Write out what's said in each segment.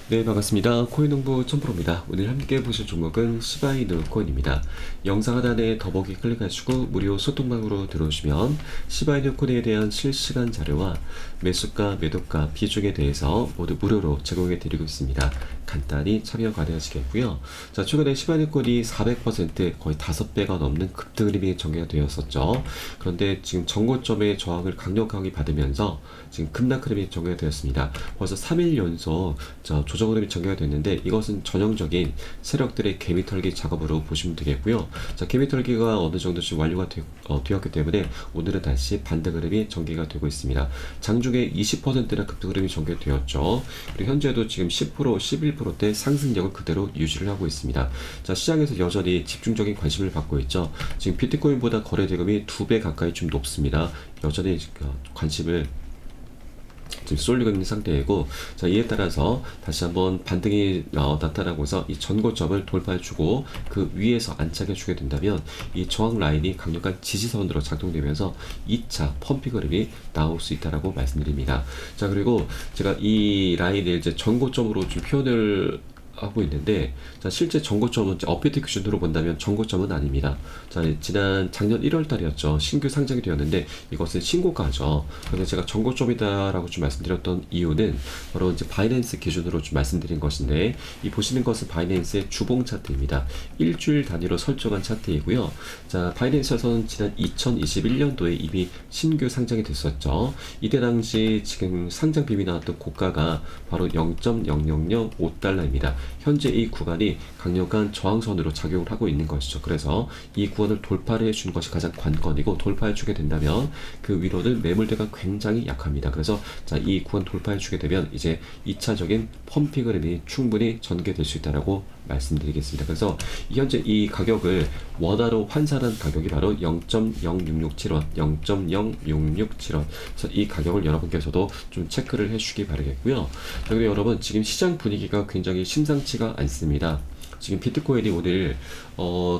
네, 반갑습니다. 코인농부 첨프로입니다. 오늘 함께 보실 종목은 시바이누 코인입니다. 영상 하단에 더보기 클릭하시고 무료 소통방으로 들어오시면 시바이누 코인에 대한 실시간 자료와 매수가, 매도가, 비중에 대해서 모두 무료로 제공해 드리고 있습니다. 간단히 참여 가능하시겠고요. 자, 최근에 시바이누 코인이 400% 거의 5배가 넘는 급등 흐름이 전개가 되었었죠. 그런데 지금 전고점의 저항을 강력하게 받으면서 지금 급락 흐름이 전개가 되었습니다. 벌써 3일 연속 조정 흐름이 전개가 됐는데, 이것은 전형적인 세력들의 개미 털기 작업으로 보시면 되겠고요. 자, 개미 털기가 어느 정도 지금 완료가 되었기 때문에 오늘은 다시 반등 흐름이 전개가 되고 있습니다. 장중에 20%나 급등 흐름이 전개되었죠. 그리고 현재도 지금 10%, 11%대 상승력을 그대로 유지를 하고 있습니다. 자, 시장에서 여전히 집중적인 관심을 받고 있죠. 지금 비트코인보다 거래 대금이 2배 가까이 좀 높습니다. 여전히 관심을 지금 쏠리고 있는 상태이고, 자, 이에 따라서 다시 한번 반등이 나타나고서 이 전고점을 돌파해주고 그 위에서 안착해주게 된다면 이 저항 라인이 강력한 지지선으로 작동되면서 2차 펌핑 흐름이 나올 수 있다라고 말씀드립니다. 자, 그리고 제가 이 라인을 이제 전고점으로 좀 표현을 하고 있는데, 자, 실제 전고점은 업비트 기준으로 본다면 전고점은 아닙니다. 자, 지난 작년 1월 달이었죠. 신규 상장이 되었는데 이것은 신고가죠. 그런데 제가 전고점이다라고 좀 말씀드렸던 이유는 바로 이제 바이낸스 기준으로 좀 말씀드린 것인데, 이 보시는 것은 바이낸스의 주봉 차트입니다. 일주일 단위로 설정한 차트이고요. 자, 바이낸스에서는 지난 2021년도에 이미 신규 상장이 됐었죠. 이때 당시 지금 상장 비밀이 나왔던 고가가 바로 0.0005달러입니다. 현재 이 구간이 강력한 저항선으로 작용을 하고 있는 것이죠. 그래서 이 구간을 돌파를 해주는 것이 가장 관건이고, 돌파해주게 된다면 그 위로는 매물대가 굉장히 약합니다. 그래서 자, 이 구간 돌파해주게 되면 이제 2차적인 펌핑 흐름이 충분히 전개될 수 있다고 말씀드리겠습니다. 그래서 현재 이 가격을 원화로 환산한 가격이 바로 0.0667원, 0.0667원. 그래서 이 가격을 여러분께서도 좀 체크를 해주시기 바라겠고요. 자, 그리고 여러분, 지금 시장 분위기가 굉장히 심상치가 않습니다. 지금 비트코인이 오늘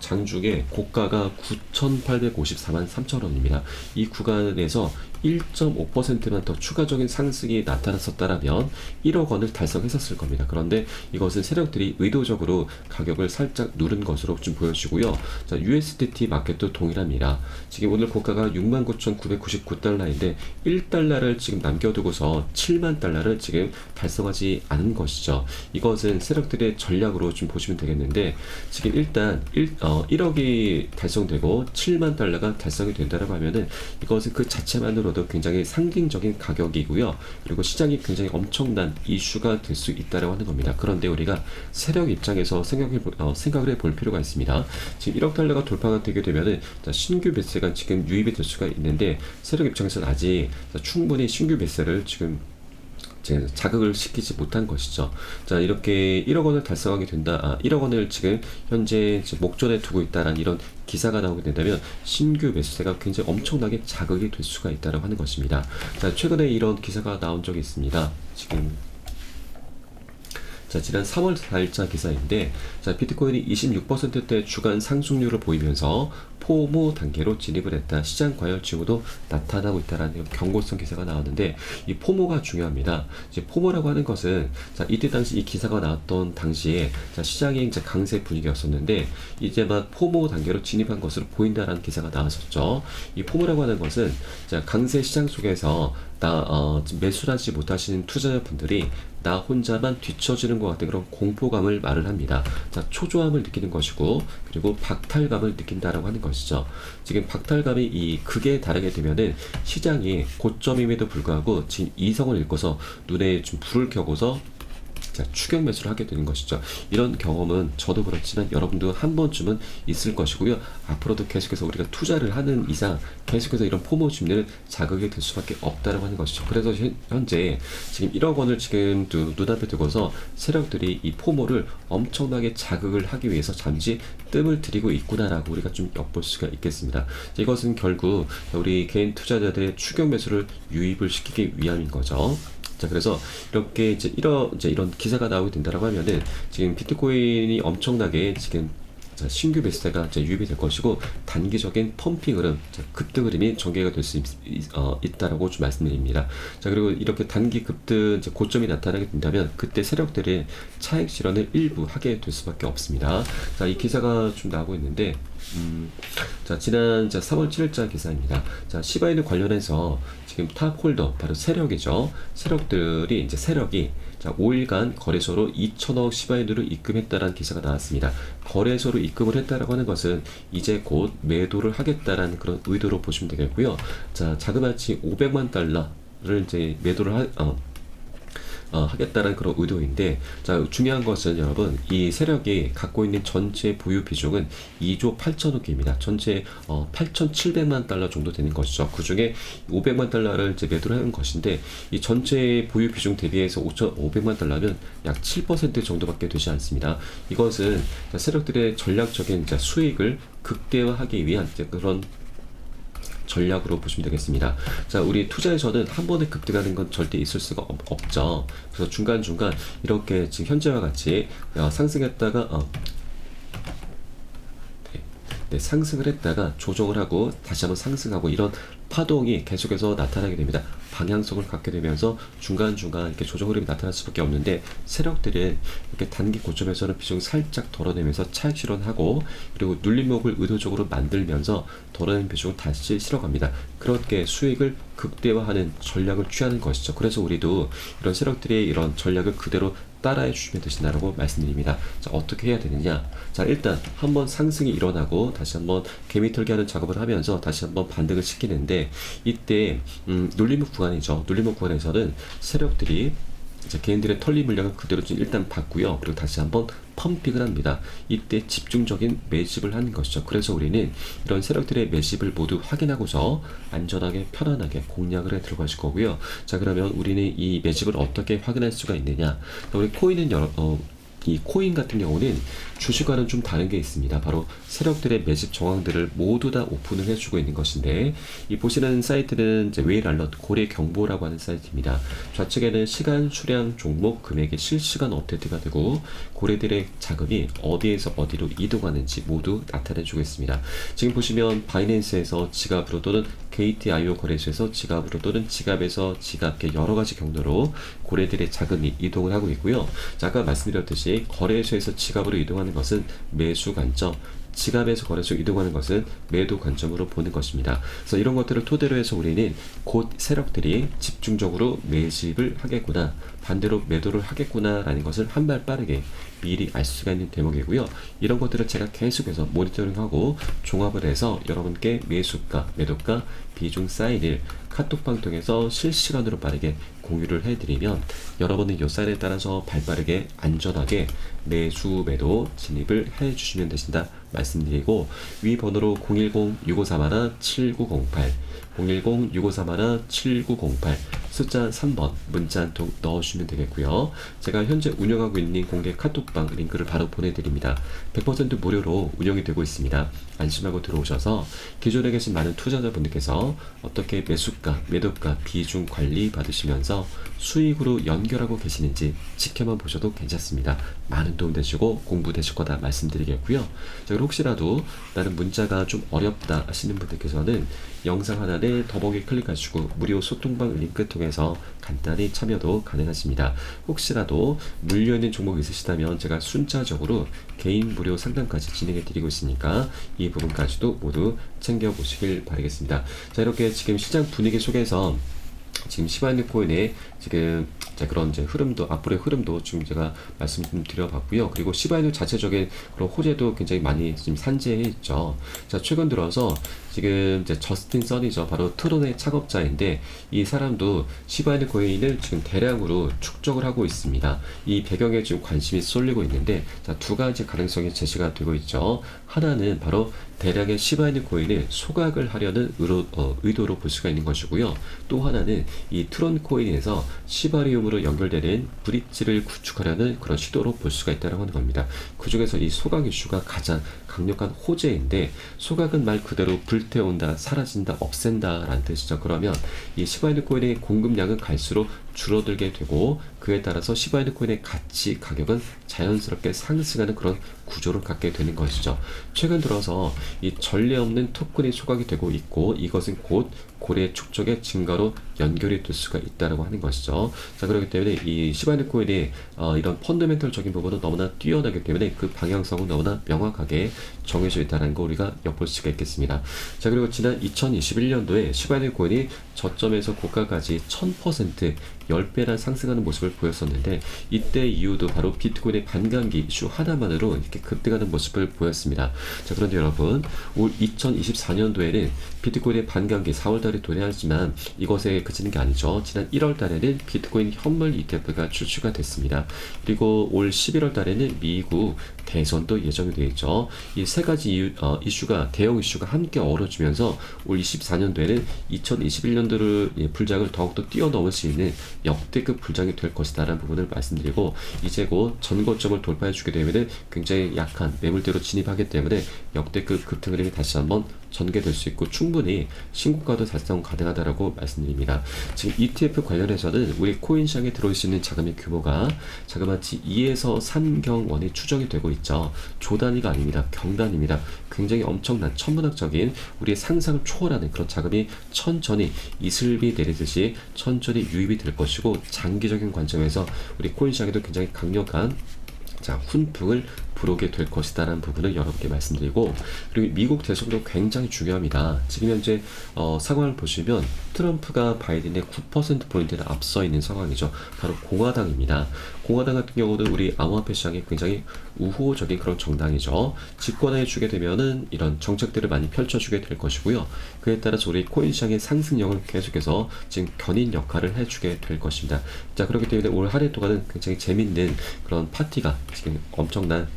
장중에 고가가 9,854만 3천원입니다. 이 구간에서 1.5%만 더 추가적인 상승이 나타났었다라면 1억 원을 달성했었을 겁니다. 그런데 이것은 세력들이 의도적으로 가격을 살짝 누른 것으로 좀 보여지고요. 자, USDT 마켓도 동일합니다. 지금 오늘 고가가 69,999달러인데 1달러를 지금 남겨두고서 7만 달러를 지금 달성하지 않은 것이죠. 이것은 세력들의 전략으로 좀 보시면 되겠는데, 지금 일단 1억이 달성되고 7만 달러가 달성이 된다라고 하면은 이것은 그 자체만으로도 굉장히 상징적인 가격이고요. 그리고 시장이 굉장히 엄청난 이슈가 될 수 있다고 하는 겁니다. 그런데 우리가 세력 입장에서 생각을 해볼 필요가 있습니다. 지금 1억 달러가 돌파가 되게 되면은 신규 매수가 지금 유입이 될 수가 있는데, 세력 입장에서는 아직 충분히 신규 매수를 지금 자극을 시키지 못한 것이죠. 자, 이렇게 1억 원을 달성하게 된다, 1억 원을 지금 현재 목전에 두고 있다라는 이런 기사가 나오게 된다면 신규 매수세가 굉장히 엄청나게 자극이 될 수가 있다고 하는 것입니다. 자, 최근에 이런 기사가 나온 적이 있습니다. 지금 자, 지난 3월 4일자 기사인데, 자, 비트코인이 26%대 주간 상승률을 보이면서 포모 단계로 진입을 했다. 시장 과열 징후도 나타나고 있다라는 경고성 기사가 나왔는데, 이 포모가 중요합니다. 이제 포모라고 하는 것은, 자, 이때 당시 이 기사가 나왔던 당시에 자, 시장의 이제 강세 분위기였었는데, 이제 막 포모 단계로 진입한 것으로 보인다라는 기사가 나왔었죠. 이 포모라고 하는 것은 자, 강세 시장 속에서 매수를 하지 못하시는 투자자분들이 나 혼자만 뒤처지는 것 같은 그런 공포감을 말을 합니다. 자, 초조함을 느끼는 것이고, 그리고 박탈감을 느낀다라고 하는 것이죠. 지금 박탈감이 이 극에 달하게 되면은 시장이 고점임에도 불구하고 지금 이성을 잃고서 눈에 좀 불을 켜고서 자, 추격 매수를 하게 되는 것이죠. 이런 경험은 저도 그렇지만 여러분도 한 번쯤은 있을 것이고요. 앞으로도 계속해서 우리가 투자를 하는 이상 계속해서 이런 포모 심리를 자극이 될 수밖에 없다고 하는 것이죠. 그래서 현재 지금 1억 원을 지금 눈앞에 두고서 세력들이 이 포모를 엄청나게 자극을 하기 위해서 잠시 뜸을 들이고 있구나라고 우리가 좀 엿볼 수가 있겠습니다. 이것은 결국 우리 개인 투자자들의 추격 매수를 유입을 시키기 위함인 거죠. 자, 그래서 이렇게 이제 이런 기사가 나오게 된다라고 하면은 지금 비트코인이 엄청나게 지금 자, 신규 매수세가 이제 유입이 될 것이고 단기적인 펌핑 흐름, 자, 급등 흐름이 전개가 될 수 있다라고 좀 말씀드립니다. 자, 그리고 이렇게 단기 급등 이제 고점이 나타나게 된다면 그때 세력들이 차익 실현을 일부 하게 될 수밖에 없습니다. 자, 이 기사가 좀 나오고 있는데 자, 지난 3월 7일자 기사입니다. 자, 시바이누 관련해서 지금 탑홀더 바로 세력이죠. 세력들이 이제 세력이 자, 5일간 거래소로 2천억 시바이누를 입금했다라는 기사가 나왔습니다. 거래소로 입금을 했다라고 하는 것은 이제 곧 매도를 하겠다라는 그런 의도로 보시면 되겠고요. 자, 자그마치 500만 달러를 이제 매도를 하겠다는 그런 의도인데, 자, 중요한 것은 여러분, 이 세력이 갖고 있는 전체 보유 비중은 2조 8천억 개입니다. 전체 8,700만 달러 정도 되는 것이죠. 그 중에 500만 달러를 이제 매도를 하는 것인데, 이 전체 보유 비중 대비해서 500만 달러면 약 7% 정도밖에 되지 않습니다. 이것은 세력들의 전략적인 수익을 극대화하기 위한 그런 전략으로 보시면 되겠습니다. 자, 우리 투자에서는 한 번에 급등하는 건 절대 있을 수가 없죠. 그래서 중간중간 이렇게 지금 현재와 같이 상승했다가 상승을 했다가 조정을 하고 다시 한번 상승하고 이런 파동이 계속해서 나타나게 됩니다. 방향성을 갖게 되면서 중간중간 이렇게 조정 흐름이 나타날 수밖에 없는데, 세력들은 이렇게 단기 고점에서는 비중을 살짝 덜어내면서 차익 실현하고, 그리고 눌림목을 의도적으로 만들면서 덜어낸 비중을 다시 실어갑니다. 그렇게 수익을 극대화하는 전략을 취하는 것이죠. 그래서 우리도 이런 세력들의 이런 전략을 그대로 따라해 주시면 되신다라고 말씀드립니다. 자, 어떻게 해야 되느냐? 자, 일단 한번 상승이 일어나고 다시 한번 개미털기 하는 작업을 하면서 다시 한번 반등을 시키는데, 이때 눌림목 구간이죠. 눌림목 구간에서는 세력들이 이제 개인들의 털리 물량을 그대로 좀 일단 받고요. 그리고 다시 한번 펌핑을 합니다. 이때 집중적인 매집을 하는 것이죠. 그래서 우리는 이런 세력들의 매집을 모두 확인하고서 안전하게 편안하게 공략을 해 들어가실 거고요. 자, 그러면 우리는 이 매집을 어떻게 확인할 수가 있느냐? 우리 코인은 이 코인 같은 경우는 주식과는 좀 다른 게 있습니다. 바로 세력들의 매집 정황들을 모두 다 오픈을 해주고 있는 것인데, 이 보시는 사이트는 이제 웨일 알러트 고래 경보라고 하는 사이트입니다. 좌측에는 시간, 수량, 종목, 금액이 실시간 업데이트가 되고 고래들의 자금이 어디에서 어디로 이동하는지 모두 나타내주고 있습니다. 지금 보시면 바이낸스에서 지갑으로 또는 KTIO 거래소에서 지갑으로 또는 지갑에서 지갑, 여러 가지 경로로 고래들의 자금이 이동을 하고 있고요. 자, 아까 말씀드렸듯이 거래소에서 지갑으로 이동하는 것은 매수 관점, 지갑에서 거래소 이동하는 것은 매도 관점으로 보는 것입니다. 그래서 이런 것들을 토대로 해서 우리는 곧 세력들이 집중적으로 매집을 하겠구나, 반대로 매도를 하겠구나 라는 것을 한 발 빠르게 미리 알 수가 있는 대목이고요. 이런 것들을 제가 계속해서 모니터링하고 종합을 해서 여러분께 매수가, 매도가, 비중 사인을 카톡방 통해서 실시간으로 빠르게 공유를 해드리면 여러분은 이 사인에 따라서 발빠르게 안전하게 매수, 매도 진입을 해주시면 되신다 말씀드리고, 위 번호로 010-6531-7908 010-6531-7908 숫자 3번 문자 한 통 넣어주시면 되겠고요. 제가 현재 운영하고 있는 공개 카톡방 링크를 바로 보내드립니다. 100% 무료로 운영이 되고 있습니다. 안심하고 들어오셔서 기존에 계신 많은 투자자분들께서 어떻게 매수가, 매도가, 비중 관리 받으시면서 수익으로 연결하고 계시는지 지켜만 보셔도 괜찮습니다. 많은 도움 되시고 공부 되실 거다 말씀드리겠고요. 자, 그리고 혹시라도 나는 문자가 좀 어렵다 하시는 분들께서는 영상 하단에 더보기 클릭하시고 무료 소통방 링크 통해서 간단히 참여도 가능하십니다. 혹시라도 물려있는 종목이 있으시다면 제가 순차적으로 개인 무료 상담까지 진행해 드리고 있으니까 이 부분까지도 모두 챙겨보시길 바라겠습니다. 자, 이렇게 지금 시장 분위기 속에서 지금 시바이누 코인의 지금 그런 이제 흐름도, 앞으로의 흐름도 지금 제가 말씀 좀 드려봤고요. 그리고 시바이누 자체적인 그런 호재도 굉장히 많이 지금 산재해 있죠. 자, 최근 들어서 지금 이제 저스틴 선이죠. 바로 트론의 창업자인데, 이 사람도 시바이누 코인을 지금 대량으로 축적을 하고 있습니다. 이 배경에 지금 관심이 쏠리고 있는데, 자, 두 가지 가능성이 제시가 되고 있죠. 하나는 바로 대량의 시바이누 코인을 소각을 하려는 의도로 볼 수가 있는 것이고요. 또 하나는 이 트론 코인에서 시바리움으로 연결되는 브릿지를 구축하려는 그런 시도로 볼 수가 있다는 하는 겁니다. 그 중에서 이 소각 이슈가 가장 강력한 호재인데, 소각은 말 그대로 불태운다, 사라진다, 없앤다 라는 뜻이죠. 그러면 이 시바이누 코인의 공급량은 갈수록 줄어들게 되고 그에 따라서 시바이누 코인의 가치 가격은 자연스럽게 상승하는 그런 구조를 갖게 되는 것이죠. 최근 들어서 이 전례 없는 토큰이 소각이 되고 있고 이것은 곧 고래 축적의 증가로 연결이 될 수가 있다고 하는 것이죠. 자, 그렇기 때문에 이 시바이누 코인의 이런 펀더멘털적인 부분은 너무나 뛰어나기 때문에 그 방향성은 너무나 명확하게 정해져 있다는 거 우리가 엿볼 수가 있겠습니다. 자, 그리고 지난 2021년도에 시바이누 코인이 저점에서 고가까지 1000% 10배나 상승하는 모습을 보였었는데 이때 이유도 바로 비트코인의 반감기 이슈 하나만으로 이렇게 급등하는 모습을 보였습니다. 자, 그런데 여러분 올 2024년도에는 비트코인의 반감기 4월달에 도래하지만 이것에 그치는 게 아니죠. 지난 1월달에는 비트코인 현물 ETF가 출시가 됐습니다. 그리고 올 11월달에는 미국 대선도 예정이 되어 있죠. 이 세 가지 이슈가 대형 이슈가 함께 어우러지면서 올 24년도에는 2021년도를 불장을 더욱더 뛰어넘을 수 있는 역대급 불장이 될 것이다라는 부분을 말씀드리고 이제 곧 전고점을 돌파해주게 되면 굉장히 약한 매물대로 진입하기 때문에 역대급 급등 흐름이 다시 한번 전개될 수 있고 충분히 신고가도 달성 가능하다라고 말씀드립니다. 지금 ETF 관련해서는 우리 코인 시장에 들어올 수 있는 자금의 규모가 자그마치 2에서 3경원이 추정이 되고 있죠. 조단위가 아닙니다. 경단입니다. 굉장히 엄청난 천문학적인 우리의 상상을 초월하는 그런 자금이 천천히 이슬비 내리듯이 천천히 유입이 될 것이고 장기적인 관점에서 우리 코인 시장에도 굉장히 강력한 훈풍을 불어오게 될 것이다라는 부분을 여러분께 말씀드리고 그리고 미국 대선도 굉장히 중요합니다. 지금 현재 상황을 보시면 트럼프가 바이든의 9%포인트를 앞서 있는 상황이죠. 바로 공화당입니다. 공화당 같은 경우는 우리 암호화폐 시장에 굉장히 우호적인 그런 정당이죠. 집권해 주게 되면은 이런 정책들을 많이 펼쳐주게 될 것이고요. 그에 따라서 우리 코인 시장의 상승력을 계속해서 지금 견인 역할을 해주게 될 것입니다. 자, 그렇기 때문에 올 한 해 동안은 굉장히 재밌는 그런 파티가 지금 엄청난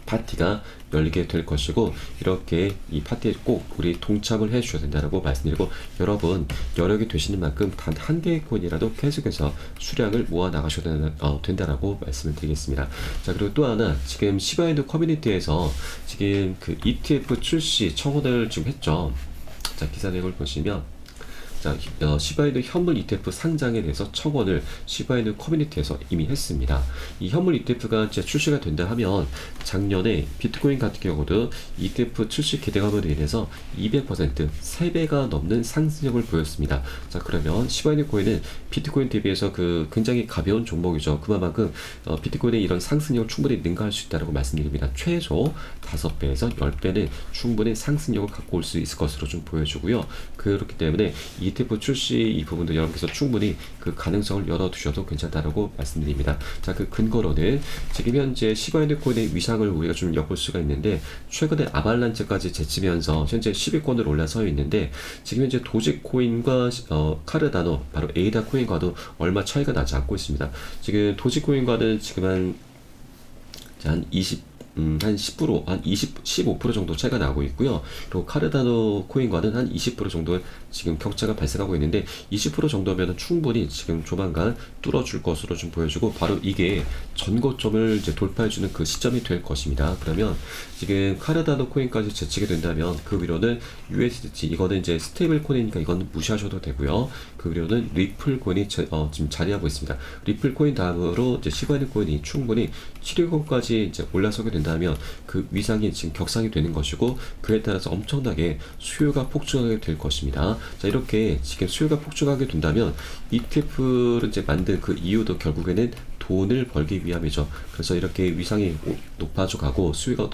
파티가 열리게 될 것이고 이렇게 이 파티에 꼭 우리 동참을 해 주셔야 된다고 말씀드리고 여러분 여력이 되시는 만큼 단 한 개의 코인이라도 계속해서 수량을 모아 나가셔야 된다라고 말씀을 드리겠습니다. 자, 그리고 또 하나 지금 시바이누 커뮤니티에서 지금 그 ETF 출시 청원을 지금 했죠. 자, 기사 내용을 보시면 자, 시바이누 현물 ETF 상장에 대해서 청원을 시바이누 커뮤니티에서 이미 했습니다. 이 현물 ETF가 이제 출시가 된다 하면 작년에 비트코인 같은 경우도 ETF 출시 기대감으로 인해서 200% 3배가 넘는 상승력을 보였습니다. 자, 그러면 시바이누 코인은 비트코인 대비해서 그 굉장히 가벼운 종목이죠. 그만큼 비트코인의 이런 상승력을 충분히 능가할 수 있다고 말씀드립니다. 최소 5배에서 10배는 충분히 상승력을 갖고 올 수 있을 것으로 좀 보여주고요. 그렇기 때문에 ETF 출시 이 부분도 여러분께서 충분히 그 가능성을 열어두셔도 괜찮다라고 말씀드립니다. 자, 그 근거로는 지금 현재 시바이누 코인의 위상을 우리가 좀 엿볼 수가 있는데 최근에 아발란체까지 제치면서 현재 10위권으로 올라서 있는데 지금 현재 도지코인과 카르다노 바로 에이다 코인과도 얼마 차이가 나지 않고 있습니다. 지금 도지코인과는 지금 한 10%, 한 15% 정도 차이가 나고 있고요. 그리고 카르다노 코인과는 한 20% 정도의 지금 격차가 발생하고 있는데 20% 정도면 충분히 지금 조만간 뚫어줄 것으로 좀 보여주고 바로 이게 전고점을 이제 돌파해주는 그 시점이 될 것입니다. 그러면 지금 카르다노 코인까지 제치게 된다면 그 위로는 USDT 이거는 이제 스테이블 코인이니까 이거는 무시하셔도 되고요. 그 위로는 리플 코인이 지금 자리하고 있습니다. 리플 코인 다음으로 이제 시바이누 코인이 충분히 7위권까지 이제 올라서게 된다면 그 위상이 지금 격상이 되는 것이고 그에 따라서 엄청나게 수요가 폭증하게 될 것입니다. 자, 이렇게 지금 수요가 폭증하게 된다면 ETF를 이제 만든 그 이유도 결국에는 돈을 벌기 위함이죠. 그래서 이렇게 위상이 높아져 가고 수요가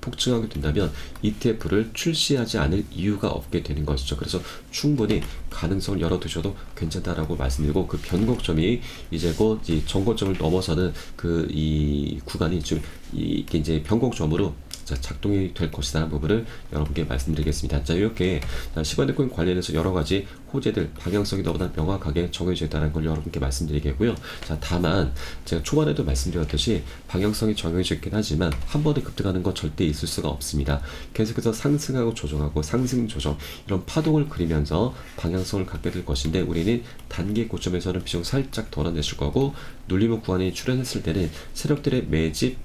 폭증하게 된다면 ETF를 출시하지 않을 이유가 없게 되는 것이죠. 그래서 충분히 가능성을 열어두셔도 괜찮다라고 말씀드리고 그 변곡점이 이제 곧 이 정고점을 넘어서는 그 이 구간이 지금 이게 이제 변곡점으로 작동이 될 것이라는 부분을 여러분께 말씀드리겠습니다. 자, 이렇게 시바이누 코인 관련해서 여러 가지 호재들 방향성이 너무나 명확하게 정해져 있다는 걸 여러분께 말씀드리겠고요. 자, 다만 제가 초반에도 말씀드렸듯이 방향성이 정해져 있긴 하지만 한 번에 급등하는 건 절대 있을 수가 없습니다. 계속해서 상승하고 조정하고 상승 조정 이런 파동을 그리면서 방향성을 갖게 될 것인데 우리는 단기 고점에서는 비중 살짝 덜어냈을 거고 눌림목 구간이 출현했을 때는 세력들의 매집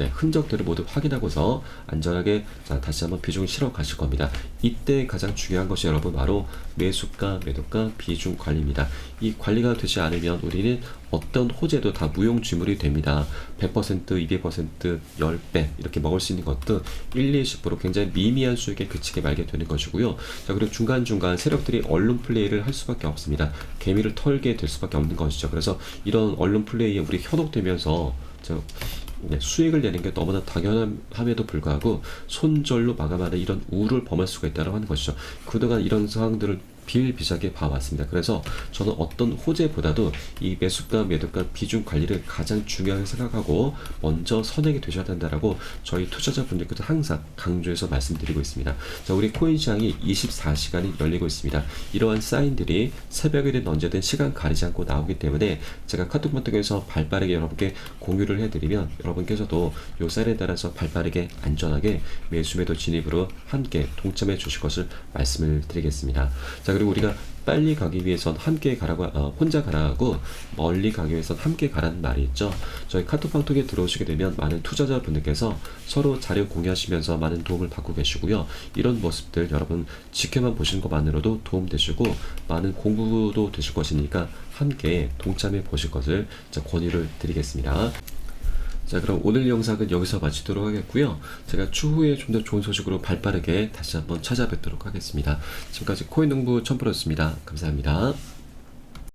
때 흔적들을 모두 확인하고서 안전하게 자, 다시 한번 비중을 실어 가실 겁니다. 이때 가장 중요한 것이 여러분 바로 매수가, 매도가, 비중 관리입니다. 이 관리가 되지 않으면 우리는 어떤 호재도 다 무용지물이 됩니다. 100%, 200%, 10배 이렇게 먹을 수 있는 것도 1, 20% 굉장히 미미한 수익에 그치게 말게 되는 것이고요. 자, 그리고 중간중간 세력들이 언론 플레이를 할 수밖에 없습니다. 개미를 털게 될 수밖에 없는 것이죠. 그래서 이런 언론 플레이에 우리 현혹되면서 수익을 내는 게 너무나 당연함에도 불구하고 손절로 마감하는 이런 우를 범할 수가 있다고 하는 것이죠. 그동안 이런 상황들을 비일비재하게 봐왔습니다. 그래서 저는 어떤 호재보다도 이 매수가, 매도가 비중 관리를 가장 중요하게 생각하고 먼저 선행이 되셔야 된다라고 저희 투자자분들께도 항상 강조해서 말씀드리고 있습니다. 자, 우리 코인 시장이 24시간이 열리고 있습니다. 이러한 사인들이 새벽이든 언제든 시간 가리지 않고 나오기 때문에 제가 카톡방 통해서 발빠르게 여러분께 공유를 해드리면 여러분께서도 요 사인에 따라서 발빠르게 안전하게 매수, 매도 진입으로 함께 동참해 주실 것을 말씀을 드리겠습니다. 자, 그리고 우리가 빨리 가기 위해선 함께 가라고 혼자 가라고 멀리 가기 위해선 함께 가라는 말이 있죠. 저희 카톡방 통에 들어오시게 되면 많은 투자자분들께서 서로 자료 공유하시면서 많은 도움을 받고 계시고요. 이런 모습들 여러분 지켜만 보시는 것만으로도 도움 되시고 많은 공부도 되실 것이니까 함께 동참해 보실 것을 권유를 드리겠습니다. 자, 그럼 오늘 영상은 여기서 마치도록 하겠고요. 제가 추후에 좀 더 좋은 소식으로 발빠르게 다시 한번 찾아뵙도록 하겠습니다. 지금까지 코인농부 첨프로였습니다. 감사합니다.